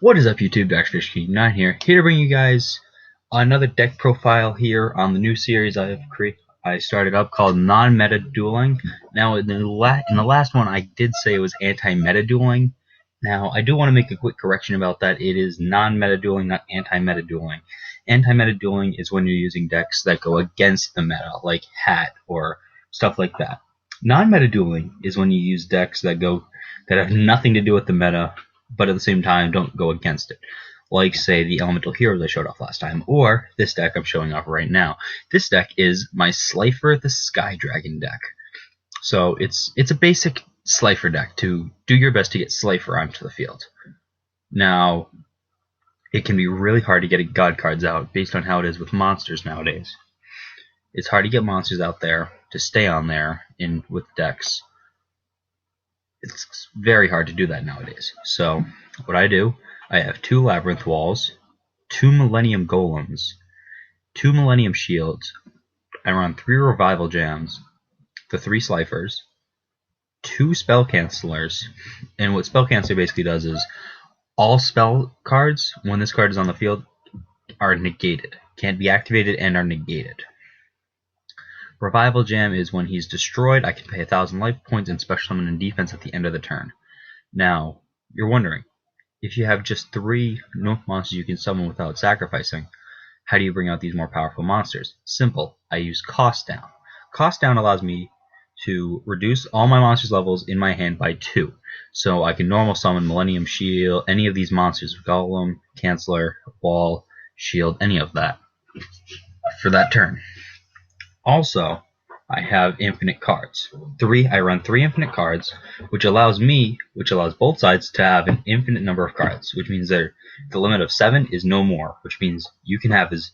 What is up, YouTube? DexFish9 here to bring you guys another deck profile here on the new series I started up called Non-Meta Dueling. Now, in the last one, I did say it was anti-meta dueling. Now, I do want to make a quick correction about that. It is non-meta dueling, not anti-meta dueling. Anti-meta dueling is when you're using decks that go against the meta, like Hat or stuff like that. Non-meta dueling is when you use decks that have nothing to do with the meta, but at the same time don't go against it. Like, say, the Elemental Heroes I showed off last time, or this deck I'm showing off right now. This deck is my Slifer the Sky Dragon deck. So it's a basic Slifer deck to do your best to get Slifer onto the field. Now, it can be really hard to get God cards out based on how it is with monsters nowadays. It's hard to get monsters out there to stay on there with decks. It's very hard to do that nowadays. So what I do, I have 2 Labyrinth Walls, 2 Millennium Golems, 2 Millennium Shields. I run 3 Revival Jams, the 3 Slifers, 2 Spell Cancelers, and what Spell Canceler basically does is all spell cards, when this card is on the field, are negated. Can't be activated and are negated. Revival Jam is when he's destroyed, I can pay 1,000 life points and special summon in defense at the end of the turn. Now, you're wondering, if you have just 3 monsters you can summon without sacrificing, how do you bring out these more powerful monsters? Simple, I use Cost Down. Cost Down allows me to reduce all my monsters' levels in my hand by 2. So I can normal summon Millennium Shield, any of these monsters, Golem, Canceller, Wall, Shield, any of that, for that turn. Also, I have infinite cards. I run 3 infinite cards, which allows both sides to have an infinite number of cards, which means that the limit of 7 is no more, which means you can have as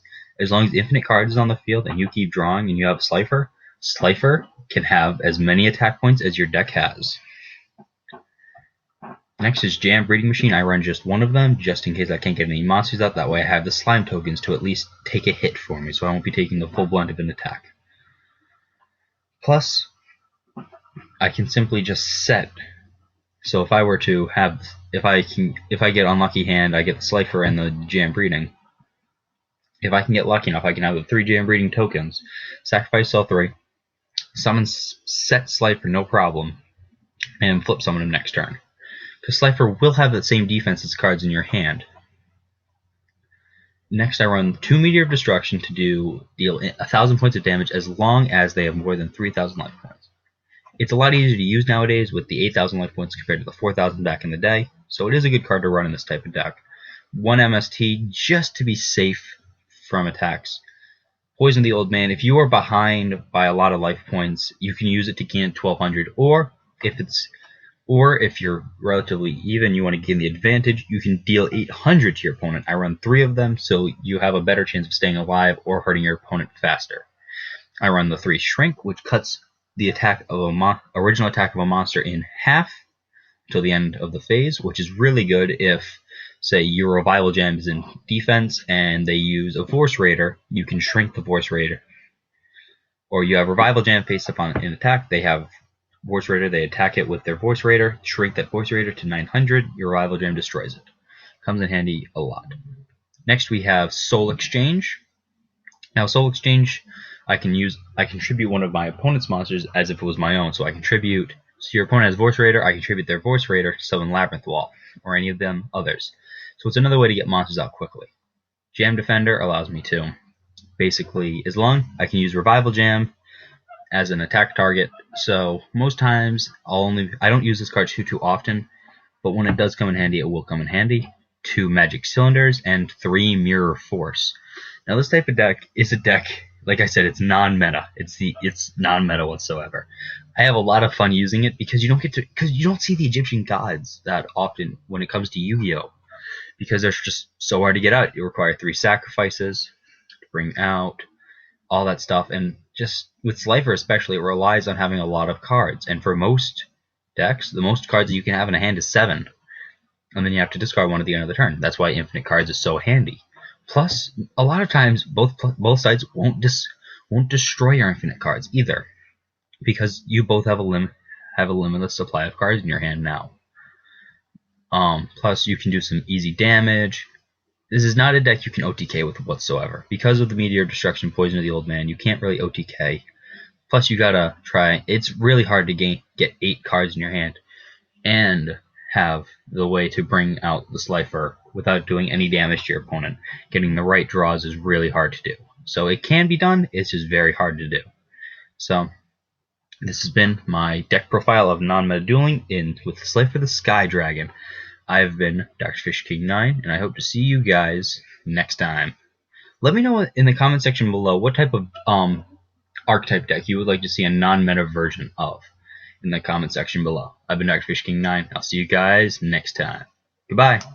long as infinite cards is on the field and you keep drawing and you have a Slifer, Slifer can have as many attack points as your deck has. Next is Jam Breeding Machine. I run just 1 of them, just in case I can't get any monsters out. That way I have the slime tokens to at least take a hit for me, so I won't be taking the full blunt of an attack. Plus, I can simply just set. So if I were to have, if I get unlucky hand, I get the Slifer and the Jam Breeding. If I can get lucky enough, I can have the 3 Jam Breeding tokens, sacrifice all 3, summon set Slifer no problem, and flip summon him next turn. Because Slifer will have the same defense as cards in your hand. Next, I run 2 Meteor of Destruction to deal 1,000 points of damage as long as they have more than 3,000 life points. It's a lot easier to use nowadays with the 8,000 life points compared to the 4,000 back in the day, so it is a good card to run in this type of deck. 1 MST just to be safe from attacks. Poison the Old Man. If you are behind by a lot of life points, you can use it to gain 1,200, or if you're relatively even, you want to gain the advantage, you can deal 800 to your opponent. I run 3 of them, so you have a better chance of staying alive or hurting your opponent faster. I run the 3 Shrink, which cuts the original attack of a monster in half till the end of the phase, which is really good if, say, your Revival Jam is in defense and they use a Force Raider, you can shrink the Force Raider. Or you have Revival Jam faced upon an attack, they have Voice Raider, they attack it with their Voice Raider, shrink that Voice Raider to 900, your Revival Gem destroys it. Comes in handy a lot. Next we have Soul Exchange. Now Soul Exchange, I can contribute one of my opponent's monsters as if it was my own. So your opponent has Voice Raider, I contribute their Voice Raider to summon Labyrinth Wall, or any of them others. So it's another way to get monsters out quickly. Jam Defender allows me to, basically, I can use Revival Jam as an attack target, so most times I don't use this card too often, but when it does come in handy, it will come in handy. 2 Magic Cylinders and 3 Mirror Force. Now this type of deck is a deck, like I said, it's non-meta. It's non-meta whatsoever. I have a lot of fun using it because you don't see the Egyptian gods that often when it comes to Yu-Gi-Oh, because they're just so hard to get out. You require 3 sacrifices to bring out all that stuff, and just with Slifer especially, it relies on having a lot of cards. And for most decks, the most cards that you can have in a hand is 7, and then you have to discard 1 at the end of the turn. That's why infinite cards is so handy. Plus, a lot of times both sides won't destroy your infinite cards either, because you both have a limitless supply of cards in your hand now. Plus, you can do some easy damage. This is not a deck you can OTK with whatsoever. Because of the Meteor Destruction, Poison of the Old Man, you can't really OTK. Plus, you gotta try. It's really hard to get 8 cards in your hand and have the way to bring out the Slifer without doing any damage to your opponent. Getting the right draws is really hard to do. So it can be done, it's just very hard to do. So this has been my deck profile of non-meta dueling with Slifer the Sky Dragon. I've been Dr. Fish King 9, and I hope to see you guys next time. Let me know in the comment section below what type of archetype deck you would like to see a non-meta version of in the comment section below. I've been Dr. Fish King 9. I'll see you guys next time. Goodbye.